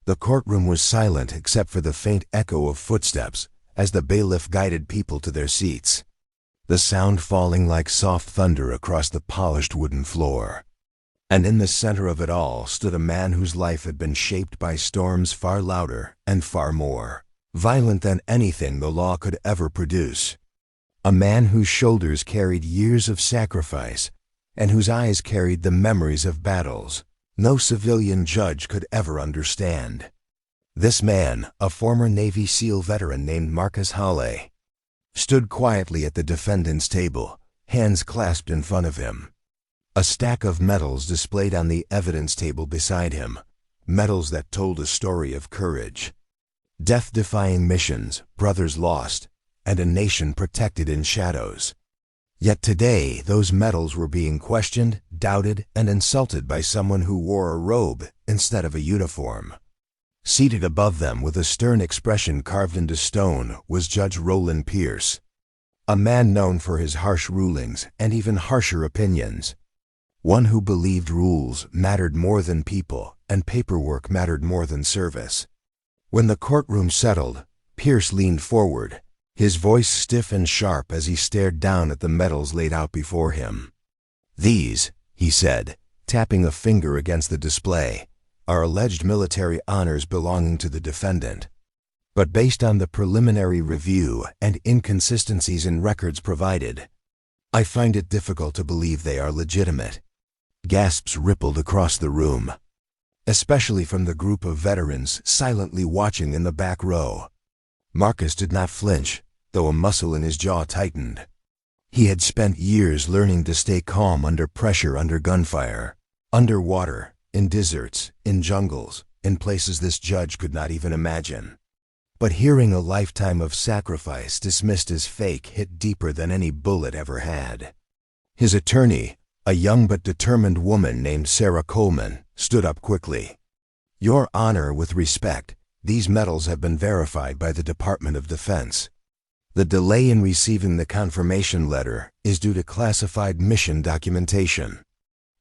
The courtroom was silent except for the faint echo of footsteps as the bailiff guided people to their seats, the sound falling like soft thunder across the polished wooden floor. And in the center of it all stood a man whose life had been shaped by storms far louder and far more violent than anything the law could ever produce. A man whose shoulders carried years of sacrifice and whose eyes carried the memories of battles no civilian judge could ever understand. This man, a former Navy SEAL veteran named Marcus Hawley, stood quietly at the defendant's table, hands clasped in front of him. A stack of medals displayed on the evidence table beside him, medals that told a story of courage, death-defying missions, brothers lost, and a nation protected in shadows. Yet today, those medals were being questioned, doubted, and insulted by someone who wore a robe instead of a uniform. Seated above them with a stern expression carved into stone was Judge Roland Pierce, a man known for his harsh rulings and even harsher opinions. One who believed rules mattered more than people and paperwork mattered more than service. When the courtroom settled, Pierce leaned forward, his voice stiff and sharp as he stared down at the medals laid out before him. "These," he said, tapping a finger against the display, "are alleged military honors belonging to the defendant. But based on the preliminary review and inconsistencies in records provided, I find it difficult to believe they are legitimate." Gasps rippled across the room, especially from the group of veterans silently watching in the back row. Marcus did not flinch, though a muscle in his jaw tightened. He had spent years learning to stay calm under pressure, under gunfire, underwater, in deserts, in jungles, in places this judge could not even imagine. But hearing a lifetime of sacrifice dismissed as fake hit deeper than any bullet ever had. His attorney, a young but determined woman named Sarah Coleman, stood up quickly. "Your Honor, with respect, these medals have been verified by the Department of Defense. The delay in receiving the confirmation letter is due to classified mission documentation."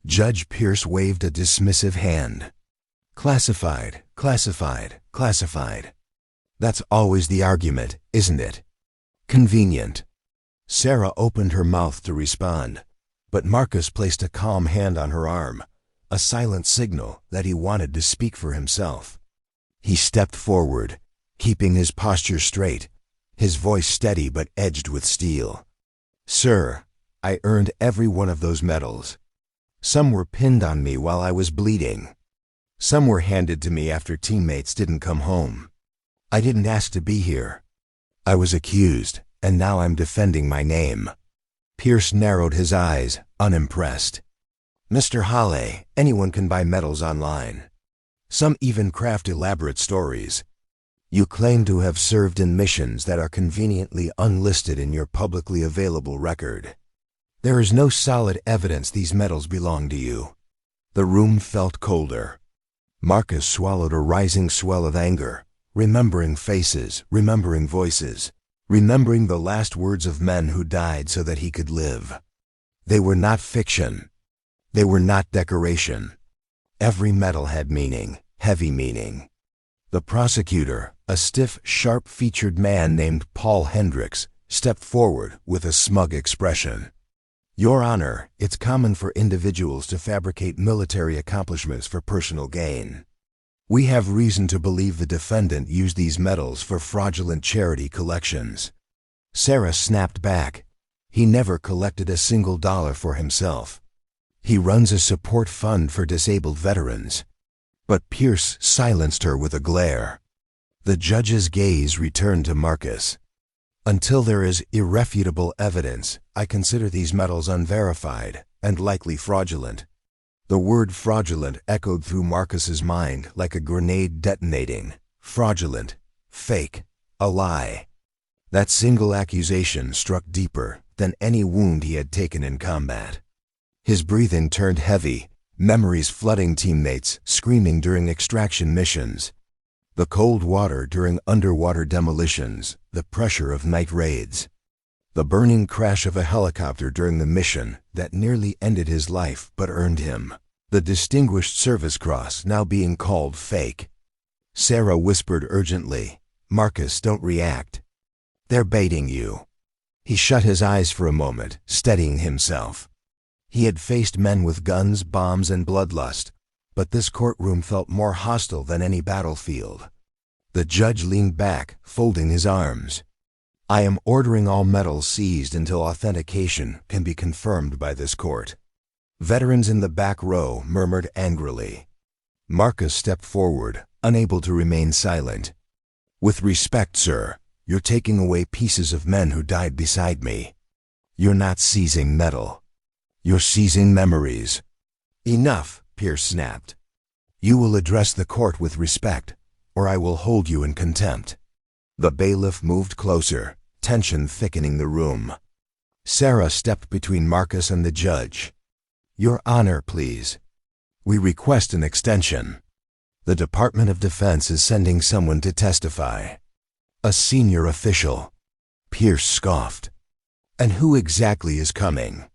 Judge Pierce waved a dismissive hand. "Classified, classified, classified. That's always the argument, isn't it? Convenient." Sarah opened her mouth to respond, but Marcus placed a calm hand on her arm, a silent signal that he wanted to speak for himself. He stepped forward, keeping his posture straight, his voice steady but edged with steel. "Sir, I earned every one of those medals. Some were pinned on me while I was bleeding. Some were handed to me after teammates didn't come home. I didn't ask to be here. I was accused, and now I'm defending my name." Pierce narrowed his eyes, unimpressed. "Mr. Hawley, anyone can buy medals online. Some even craft elaborate stories. You claim to have served in missions that are conveniently unlisted in your publicly available record. There is no solid evidence these medals belong to you." The room felt colder. Marcus swallowed a rising swell of anger, remembering faces, remembering voices, remembering the last words of men who died so that he could live. They were not fiction. They were not decoration. Every medal had meaning, heavy meaning. The prosecutor, a stiff, sharp-featured man named Paul Hendricks, stepped forward with a smug expression. "Your Honor, it's common for individuals to fabricate military accomplishments for personal gain. We have reason to believe the defendant used these medals for fraudulent charity collections." Sarah snapped back. "He never collected a single dollar for himself. He runs a support fund for disabled veterans." But Pierce silenced her with a glare. The judge's gaze returned to Marcus. "Until there is irrefutable evidence, I consider these medals unverified and likely fraudulent." The word fraudulent echoed through Marcus's mind like a grenade detonating. Fraudulent, fake, a lie. That single accusation struck deeper than any wound he had taken in combat. His breathing turned heavy, memories flooding teammates screaming during extraction missions, the cold water during underwater demolitions, the pressure of night raids, the burning crash of a helicopter during the mission that nearly ended his life but earned him the Distinguished Service Cross, now being called fake. Sarah whispered urgently, "Marcus, don't react. They're baiting you." He shut his eyes for a moment, steadying himself. He had faced men with guns, bombs, and bloodlust, but this courtroom felt more hostile than any battlefield. The judge leaned back, folding his arms. "I am ordering all metals seized until authentication can be confirmed by this court." Veterans in the back row murmured angrily. Marcus stepped forward, unable to remain silent. "With respect, sir, you're taking away pieces of men who died beside me. You're not seizing metal. You're seizing memories." "Enough," Pierce snapped. "You will address the court with respect, or I will hold you in contempt." The bailiff moved closer, tension thickening the room. Sarah stepped between Marcus and the judge. "Your Honor, please. We request an extension. The Department of Defense is sending someone to testify." "A senior official." Pierce scoffed. "And who exactly is coming?"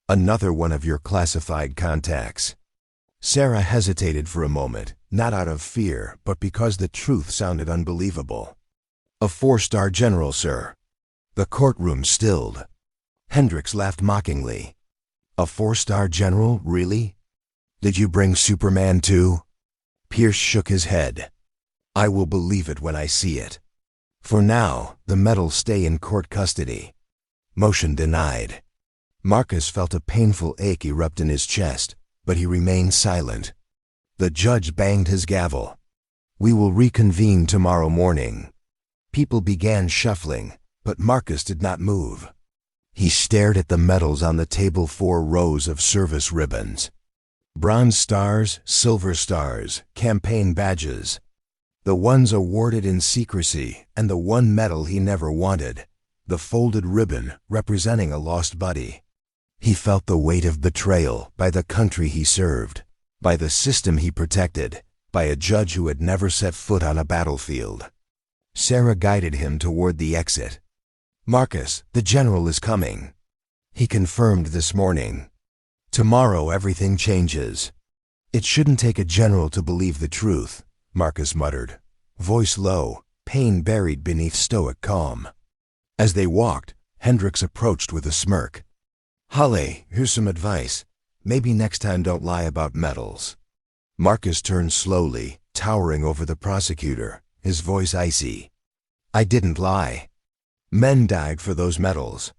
"Another one of your classified contacts." Sarah hesitated for a moment, not out of fear, but because the truth sounded unbelievable. "A 4-star general, sir." The courtroom stilled. Hendricks laughed mockingly. "A 4-star general, really? Did you bring Superman too?" Pierce shook his head. "I will believe it when I see it. For now, the medals stay in court custody." Motion denied. Marcus felt a painful ache erupt in his chest, but he remained silent. The judge banged his gavel. "We will reconvene tomorrow morning." People began shuffling, but Marcus did not move. He stared at the medals on the table, 4 rows of service ribbons. Bronze stars, silver stars, campaign badges. The ones awarded in secrecy, and the one medal he never wanted, the folded ribbon representing a lost buddy. He felt the weight of betrayal by the country he served, by the system he protected, by a judge who had never set foot on a battlefield. Sarah guided him toward the exit. "Marcus, the general is coming. He confirmed this morning. Tomorrow everything changes." "It shouldn't take a general to believe the truth," Marcus muttered, voice low, pain buried beneath stoic calm. As they walked, Hendricks approached with a smirk. "Holly, here's some advice. Maybe next time don't lie about medals." Marcus turned slowly, towering over the prosecutor, his voice icy. "I didn't lie. Men died for those medals.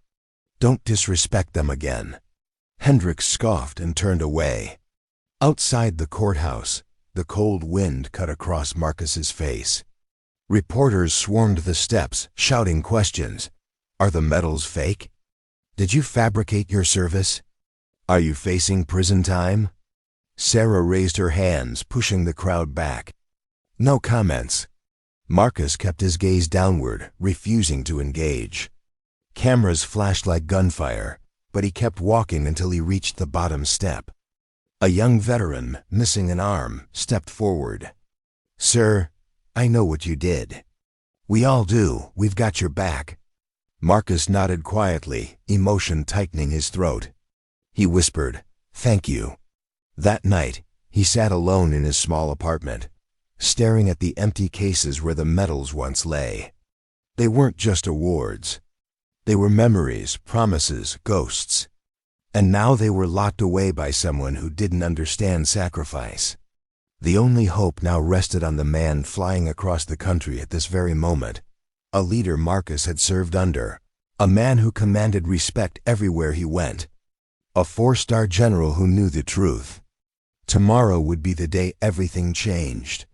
Don't disrespect them again." Hendricks scoffed and turned away. Outside the courthouse, the cold wind cut across Marcus's face. Reporters swarmed the steps, shouting questions. "Are the medals fake? Did you fabricate your service? Are you facing prison time?" Sarah raised her hands, pushing the crowd back. "No comments." Marcus kept his gaze downward, refusing to engage. Cameras flashed like gunfire, but he kept walking until he reached the bottom step. A young veteran, missing an arm, stepped forward. "Sir, I know what you did." "We all do. We've got your back." Marcus nodded quietly, emotion tightening his throat. He whispered, "Thank you." That night, he sat alone in his small apartment, staring at the empty cases where the medals once lay. They weren't just awards. They were memories, promises, ghosts. And now they were locked away by someone who didn't understand sacrifice. The only hope now rested on the man flying across the country at this very moment, a leader Marcus had served under, a man who commanded respect everywhere he went, a 4-star general who knew the truth. Tomorrow would be the day everything changed.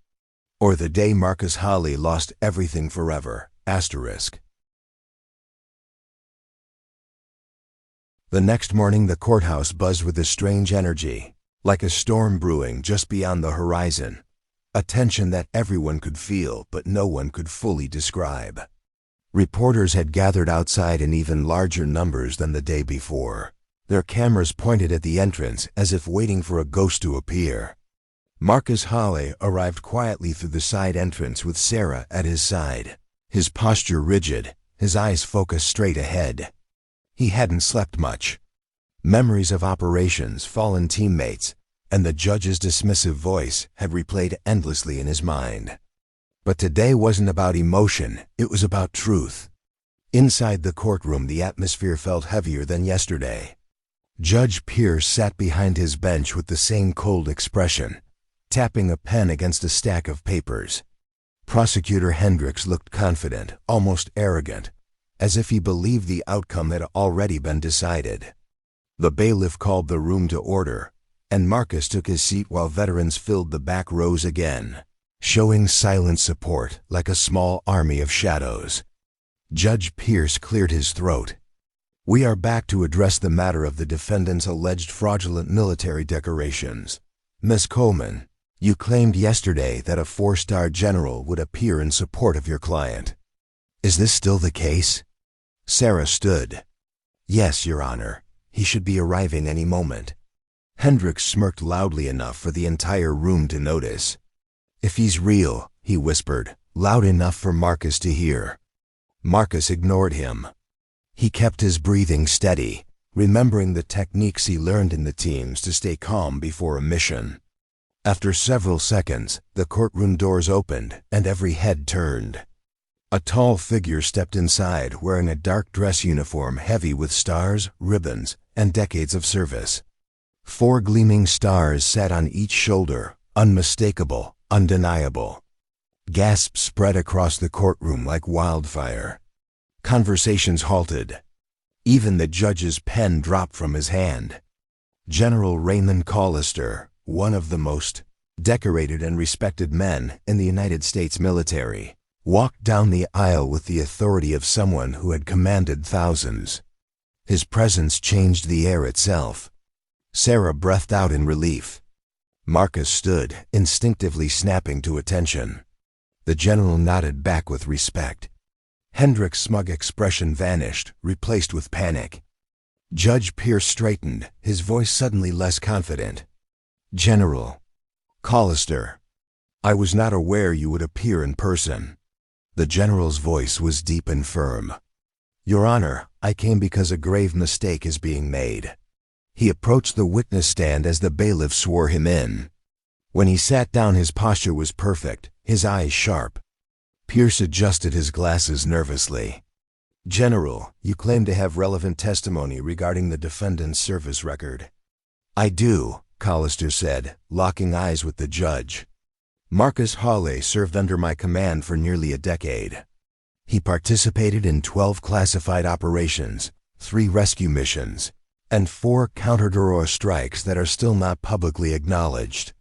Or the day Marcus Holly lost everything forever. *. The next morning the courthouse buzzed with a strange energy, like a storm brewing just beyond the horizon, a tension that everyone could feel but no one could fully describe. Reporters had gathered outside in even larger numbers than the day before, their cameras pointed at the entrance as if waiting for a ghost to appear. Marcus Holly arrived quietly through the side entrance with Sarah at his side, his posture rigid, his eyes focused straight ahead. He hadn't slept much. Memories of operations, fallen teammates, and the judge's dismissive voice had replayed endlessly in his mind. But today wasn't about emotion, it was about truth. Inside the courtroom, the atmosphere felt heavier than yesterday. Judge Pierce sat behind his bench with the same cold expression, tapping a pen against a stack of papers. Prosecutor Hendricks looked confident, almost arrogant, as if he believed the outcome had already been decided. The bailiff called the room to order, and Marcus took his seat while veterans filled the back rows again, showing silent support like a small army of shadows. Judge Pierce cleared his throat. "We are back to address the matter of the defendant's alleged fraudulent military decorations. Miss Coleman, you claimed yesterday that a 4-star general would appear in support of your client. Is this still the case?" Sarah stood. "Yes, Your Honor. He should be arriving any moment." Hendricks smirked loudly enough for the entire room to notice. "If he's real," he whispered, loud enough for Marcus to hear. Marcus ignored him. He kept his breathing steady, remembering the techniques he learned in the teams to stay calm before a mission. After several seconds, the courtroom doors opened and every head turned. A tall figure stepped inside wearing a dark dress uniform heavy with stars, ribbons, and decades of service. 4 gleaming stars sat on each shoulder, unmistakable, undeniable. Gasps spread across the courtroom like wildfire. Conversations halted. Even the judge's pen dropped from his hand. General Raymond Collister, one of the most decorated and respected men in the United States military, walked down the aisle with the authority of someone who had commanded thousands. His presence changed the air itself. Sarah breathed out in relief. Marcus stood, instinctively snapping to attention. The general nodded back with respect. Hendricks' smug expression vanished, replaced with panic. Judge Pierce straightened, his voice suddenly less confident. "General Collister, I was not aware you would appear in person." The general's voice was deep and firm. "Your Honor, I came because a grave mistake is being made." He approached the witness stand as the bailiff swore him in. When he sat down, his posture was perfect, his eyes sharp. Pierce adjusted his glasses nervously. "General, you claim to have relevant testimony regarding the defendant's service record." "I do," Collister said, locking eyes with the judge. "Marcus Hawley served under my command for nearly a decade. He participated in 12 classified operations, 3 rescue missions, and 4 counter-terror strikes that are still not publicly acknowledged.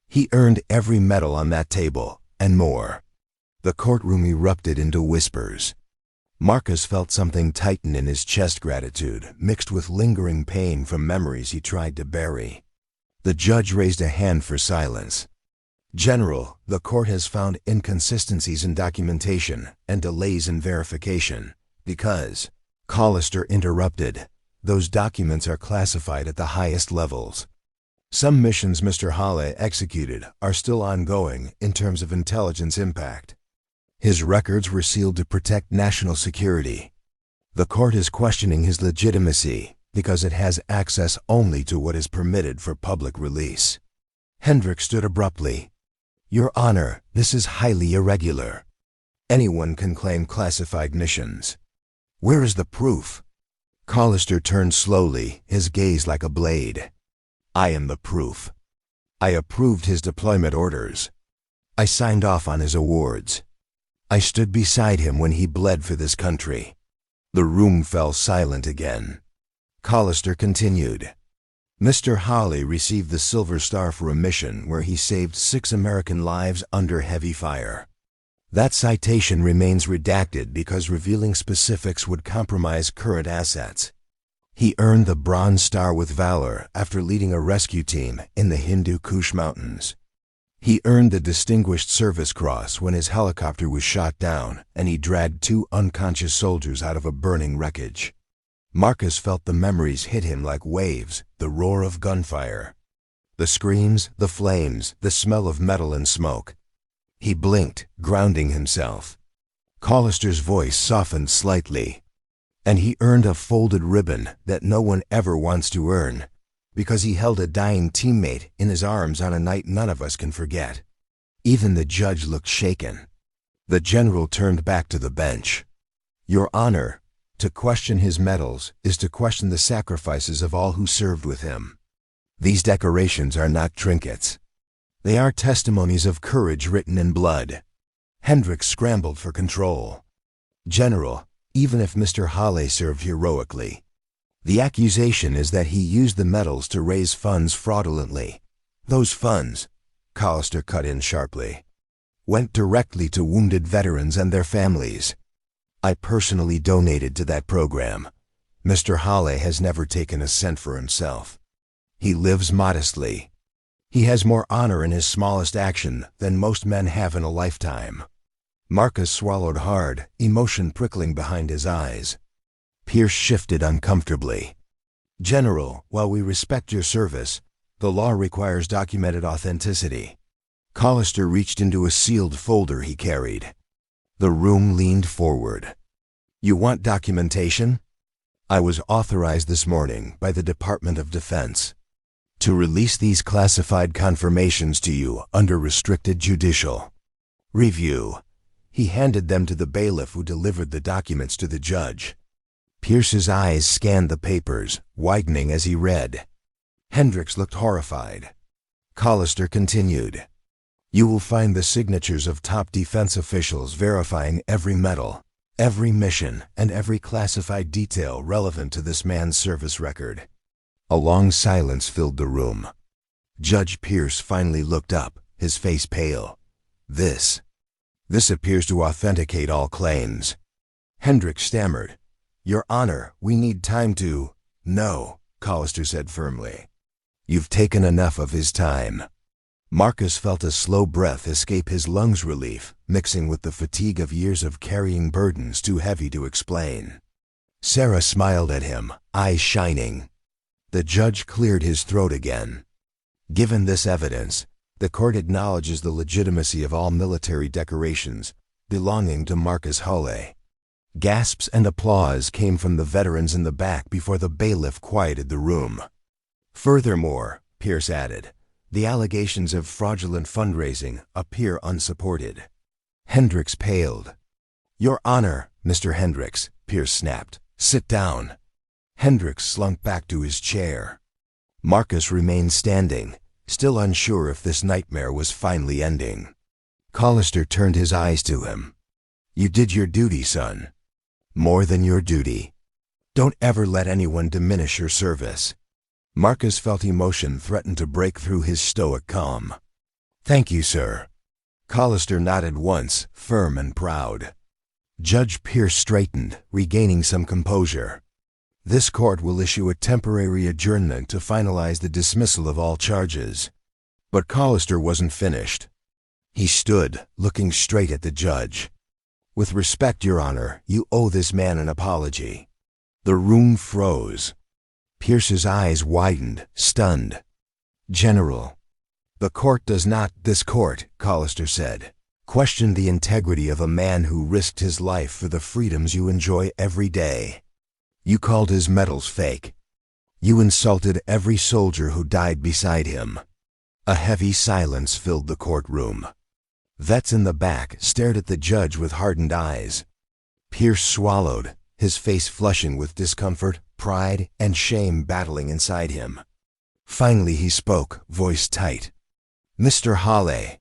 He earned every medal on that table, and more." The courtroom erupted into whispers. Marcus felt something tighten in his chest, gratitude mixed with lingering pain from memories he tried to bury. The judge raised a hand for silence. "General, the court has found inconsistencies in documentation and delays in verification because," Collister interrupted, "those documents are classified at the highest levels. Some missions Mr. Hawley executed are still ongoing in terms of intelligence impact. His records were sealed to protect national security. The court is questioning his legitimacy because it has access only to what is permitted for public release." Hendricks stood abruptly. "Your Honor, this is highly irregular. Anyone can claim classified missions. Where is the proof?" Collister turned slowly, his gaze like a blade. "I am the proof. I approved his deployment orders. I signed off on his awards. I stood beside him when he bled for this country." The room fell silent again. Collister continued. "Mr. Hawley received the Silver Star for a mission where he saved 6 American lives under heavy fire. That citation remains redacted because revealing specifics would compromise current assets. He earned the Bronze Star with valor after leading a rescue team in the Hindu Kush Mountains. He earned the Distinguished Service Cross when his helicopter was shot down and he dragged 2 unconscious soldiers out of a burning wreckage." Marcus felt the memories hit him like waves, the roar of gunfire. The screams, the flames, the smell of metal and smoke. He blinked, grounding himself. Collister's voice softened slightly. "And he earned a folded ribbon that no one ever wants to earn, because he held a dying teammate in his arms on a night none of us can forget." Even the judge looked shaken. The general turned back to the bench. Your Honor, to question his medals is to question the sacrifices of all who served with him. These decorations are not trinkets. They are testimonies of courage written in blood. Hendricks scrambled for control. General, even if Mr. Halle served heroically, the accusation is that he used the medals to raise funds fraudulently. Those funds, Collister cut in sharply, went directly to wounded veterans and their families. I personally donated to that program. Mr. Halle has never taken a cent for himself. He lives modestly. He has more honor in his smallest action than most men have in a lifetime. Marcus swallowed hard, emotion prickling behind his eyes. Pierce shifted uncomfortably. General, while we respect your service, the law requires documented authenticity. Collister reached into a sealed folder he carried. The room leaned forward. You want documentation? I was authorized this morning by the Department of Defense to release these classified confirmations to you under restricted judicial review. He handed them to the bailiff who delivered the documents to the judge. Pierce's eyes scanned the papers, widening as he read. Hendricks looked horrified. Collister continued. You will find the signatures of top defense officials verifying every medal, every mission, and every classified detail relevant to this man's service record. A long silence filled the room. Judge Pierce finally looked up, his face pale. This appears to authenticate all claims. Hendricks stammered. Your Honor, we need time to... No, Collister said firmly. You've taken enough of his time. Marcus felt a slow breath escape his lungs, relief mixing with the fatigue of years of carrying burdens too heavy to explain. Sarah smiled at him, eyes shining. The judge cleared his throat again. Given this evidence, the court acknowledges the legitimacy of all military decorations belonging to Marcus Halle. Gasps and applause came from the veterans in the back before the bailiff quieted the room. Furthermore, Pierce added, the allegations of fraudulent fundraising appear unsupported. Hendricks paled. Your Honor, Mr. Hendricks, Pierce snapped. Sit down. Hendricks slunk back to his chair. Marcus remained standing, still unsure if this nightmare was finally ending. Collister turned his eyes to him. You did your duty, son. More than your duty. Don't ever let anyone diminish your service. Marcus felt emotion threaten to break through his stoic calm. Thank you, sir. Collister nodded once, firm and proud. Judge Pierce straightened, regaining some composure. This court will issue a temporary adjournment to finalize the dismissal of all charges. But Collister wasn't finished. He stood, looking straight at the judge. With respect, Your Honor, you owe this man an apology. The room froze. Pierce's eyes widened, stunned. General, the court does not, this court, Collister said, question the integrity of a man who risked his life for the freedoms you enjoy every day. You called his medals fake. You insulted every soldier who died beside him. A heavy silence filled the courtroom. Vets in the back stared at the judge with hardened eyes. Pierce swallowed, his face flushing with discomfort, pride, and shame battling inside him. Finally he spoke, voice tight. Mr. Halle,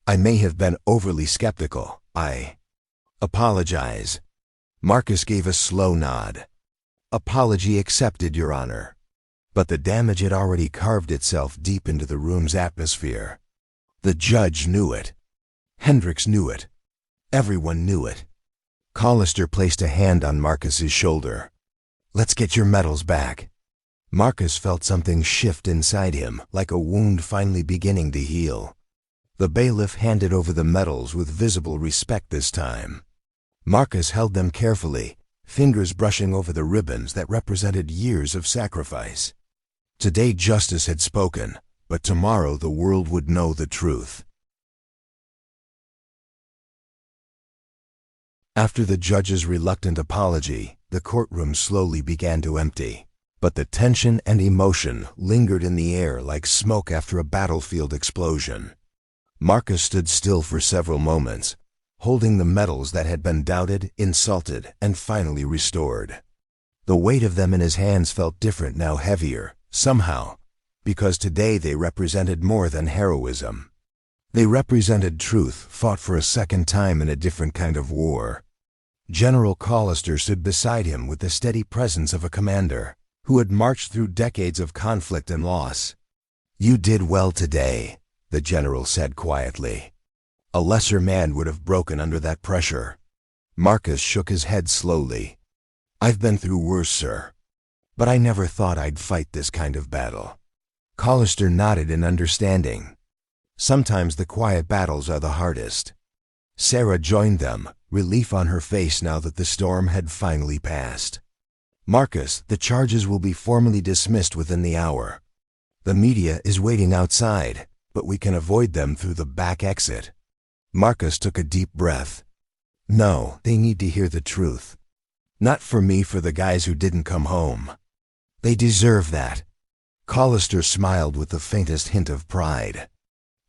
I may have been overly skeptical. I apologize. Marcus gave a slow nod. Apology accepted, Your Honor. But the damage had already carved itself deep into the room's atmosphere. The judge knew it. Hendricks knew it. Everyone knew it. Collister placed a hand on Marcus's shoulder. Let's get your medals back. Marcus felt something shift inside him, like a wound finally beginning to heal. The bailiff handed over the medals with visible respect this time. Marcus held them carefully, fingers brushing over the ribbons that represented years of sacrifice. Today justice had spoken, but tomorrow the world would know the truth. After the judge's reluctant apology, the courtroom slowly began to empty. But the tension and emotion lingered in the air like smoke after a battlefield explosion. Marcus stood still for several moments, holding the medals that had been doubted, insulted, and finally restored. The weight of them in his hands felt different now, heavier, somehow, because today they represented more than heroism. They represented truth, fought for a second time in a different kind of war. General Collister stood beside him with the steady presence of a commander who had marched through decades of conflict and loss. "You did well today," the general said quietly. A lesser man would have broken under that pressure. Marcus shook his head slowly. "I've been through worse, sir. But I never thought I'd fight this kind of battle." Collister nodded in understanding. Sometimes the quiet battles are the hardest. Sarah joined them, relief on her face now that the storm had finally passed. "Marcus, the charges will be formally dismissed within the hour. The media is waiting outside, but we can avoid them through the back exit." Marcus took a deep breath. "No, they need to hear the truth. Not for me, for the guys who didn't come home. They deserve that." Collister smiled with the faintest hint of pride.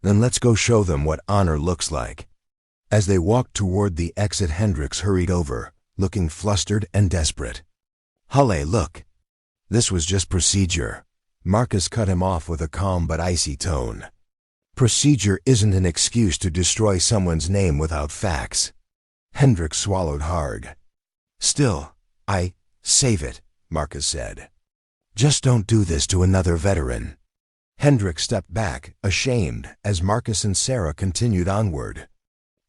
"Then let's go show them what honor looks like." As they walked toward the exit, Hendricks hurried over, looking flustered and desperate. "Halle, look. This was just procedure." Marcus cut him off with a calm but icy tone. "Procedure isn't an excuse to destroy someone's name without facts." Hendricks swallowed hard. "Still, save it," Marcus said. "Just don't do this to another veteran." Hendricks stepped back, ashamed, as Marcus and Sarah continued onward.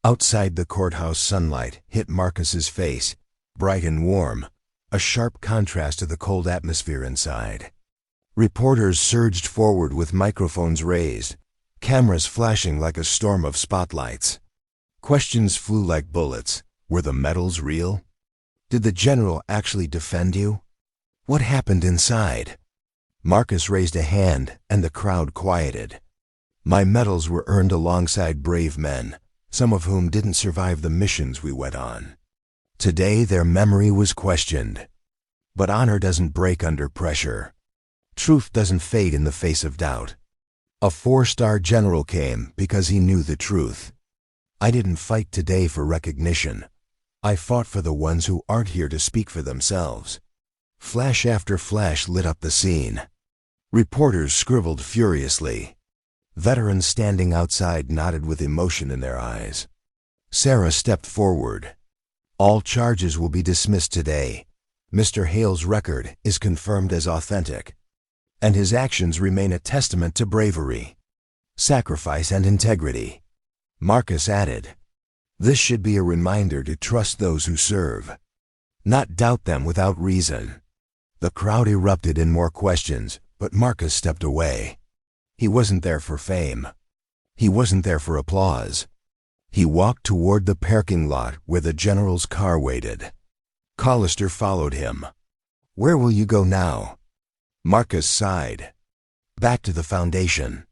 Outside, the courthouse sunlight hit Marcus's face, bright and warm, a sharp contrast to the cold atmosphere inside. Reporters surged forward with microphones raised, cameras flashing like a storm of spotlights. Questions flew like bullets. Were the medals real? Did the general actually defend you? What happened inside? Marcus raised a hand, and the crowd quieted. "My medals were earned alongside brave men, some of whom didn't survive the missions we went on. Today their memory was questioned. But honor doesn't break under pressure. Truth doesn't fade in the face of doubt. A 4-star general came because he knew the truth. I didn't fight today for recognition. I fought for the ones who aren't here to speak for themselves." Flash after flash lit up the scene. Reporters scribbled furiously. Veterans standing outside nodded with emotion in their eyes. Sarah stepped forward. "All charges will be dismissed today. Mr. Hale's record is confirmed as authentic, and his actions remain a testament to bravery, sacrifice, and integrity." Marcus added, "This should be a reminder to trust those who serve, not doubt them without reason." The crowd erupted in more questions, but Marcus stepped away. He wasn't there for fame. He wasn't there for applause. He walked toward the parking lot where the general's car waited. Collister followed him. "Where will you go now?" Marcus sighed. "Back to the Foundation.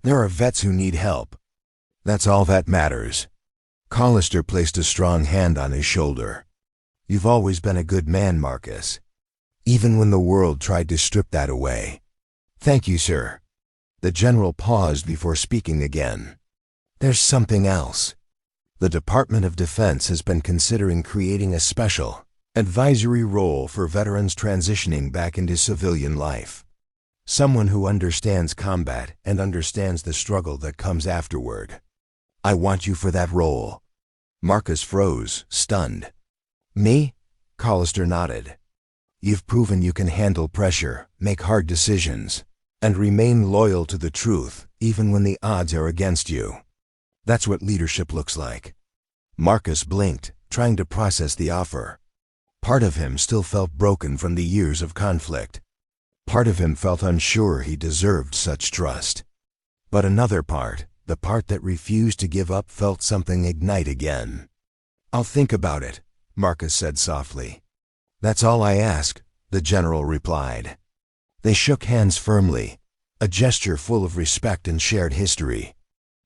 There are vets who need help. That's all that matters." Collister placed a strong hand on his shoulder. "You've always been a good man, Marcus, even when the world tried to strip that away." "Thank you, sir." The general paused before speaking again. "There's something else. The Department of Defense has been considering creating a special advisory role for veterans transitioning back into civilian life. Someone who understands combat and understands the struggle that comes afterward. I want you for that role." Marcus froze, stunned. "Me?" Collister nodded. "You've proven you can handle pressure, make hard decisions, and remain loyal to the truth, even when the odds are against you. That's what leadership looks like." Marcus blinked, trying to process the offer. Part of him still felt broken from the years of conflict. Part of him felt unsure he deserved such trust. But another part, the part that refused to give up, felt something ignite again. "I'll think about it," Marcus said softly. "That's all I ask," the general replied. They shook hands firmly, a gesture full of respect and shared history.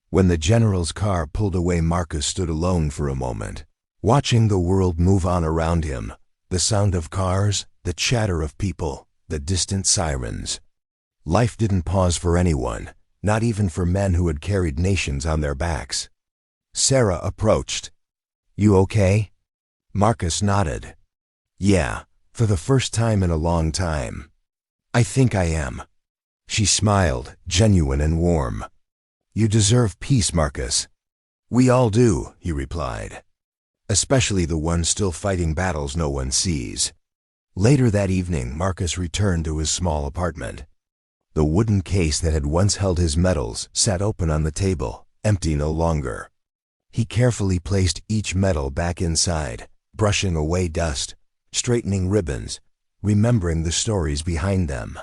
When the general's car pulled away, Marcus stood alone for a moment, watching the world move on around him, the sound of cars, the chatter of people, the distant sirens. Life didn't pause for anyone, not even for men who had carried nations on their backs. Sarah approached. You okay? Marcus nodded. Yeah, for the first time in a long time. I think I am. She smiled, genuine and warm. You deserve peace, Marcus. We all do, he replied. Especially the ones still fighting battles no one sees. Later that evening, Marcus returned to his small apartment. The wooden case that had once held his medals sat open on the table, empty no longer. He carefully placed each medal back inside, brushing away dust, straightening ribbons, remembering the stories behind them.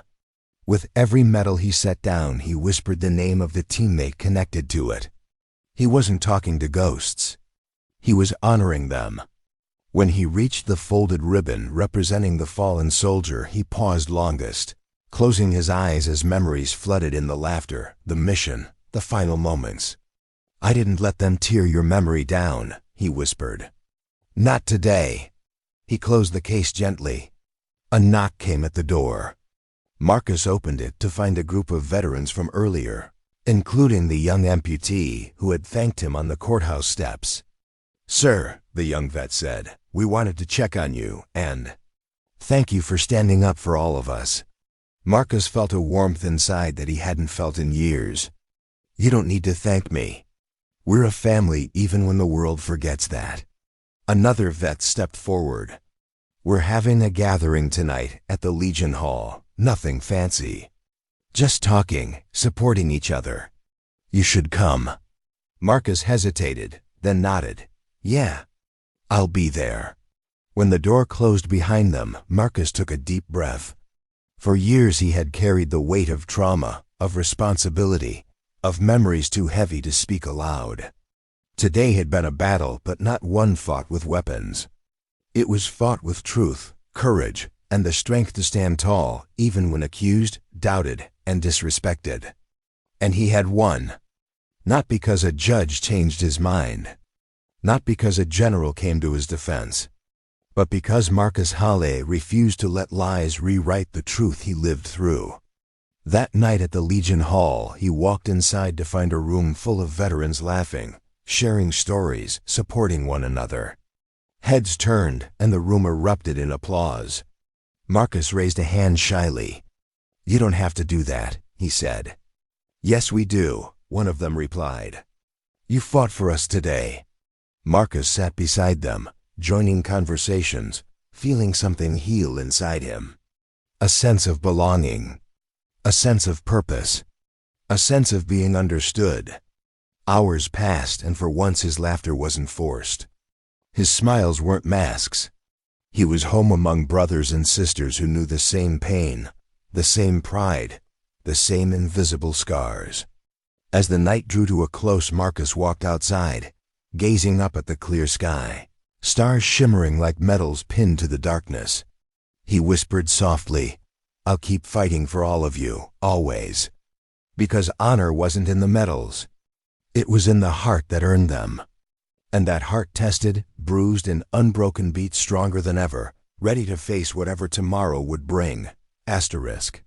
With every medal he set down, he whispered the name of the teammate connected to it. He wasn't talking to ghosts. He was honoring them. When he reached the folded ribbon representing the fallen soldier, he paused longest, closing his eyes as memories flooded in the laughter, the mission, the final moments. I didn't let them tear your memory down, he whispered. Not today. He closed the case gently. A knock came at the door. Marcus opened it to find a group of veterans from earlier, including the young amputee who had thanked him on the courthouse steps. Sir, the young vet said, we wanted to check on you and thank you for standing up for all of us. Marcus felt a warmth inside that he hadn't felt in years. You don't need to thank me. We're a family even when the world forgets that. Another vet stepped forward. We're having a gathering tonight at the Legion Hall. Nothing fancy. Just talking, supporting each other. You should come. Marcus hesitated, then nodded. Yeah, I'll be there. When the door closed behind them, Marcus took a deep breath. For years he had carried the weight of trauma, of responsibility, of memories too heavy to speak aloud. Today had been a battle, but not one fought with weapons. It was fought with truth, courage, and the strength to stand tall, even when accused, doubted, and disrespected. And he had won. Not because a judge changed his mind. Not because a general came to his defense. But because Marcus Halle refused to let lies rewrite the truth he lived through. That night at the Legion Hall, he walked inside to find a room full of veterans laughing, sharing stories, supporting one another. Heads turned, and the room erupted in applause. Marcus raised a hand shyly. You don't have to do that, he said. Yes, we do, one of them replied. You fought for us today. Marcus sat beside them, joining conversations, feeling something heal inside him. A sense of belonging. A sense of purpose. A sense of being understood. Hours passed, and for once his laughter wasn't forced. His smiles weren't masks. He was home among brothers and sisters who knew the same pain, the same pride, the same invisible scars. As the night drew to a close, Marcus walked outside, gazing up at the clear sky, stars shimmering like metals pinned to the darkness. He whispered softly, I'll keep fighting for all of you, always. Because honor wasn't in the medals. It was in the heart that earned them. And that heart tested, bruised, and unbroken beat stronger than ever, ready to face whatever tomorrow would bring. Asterisk.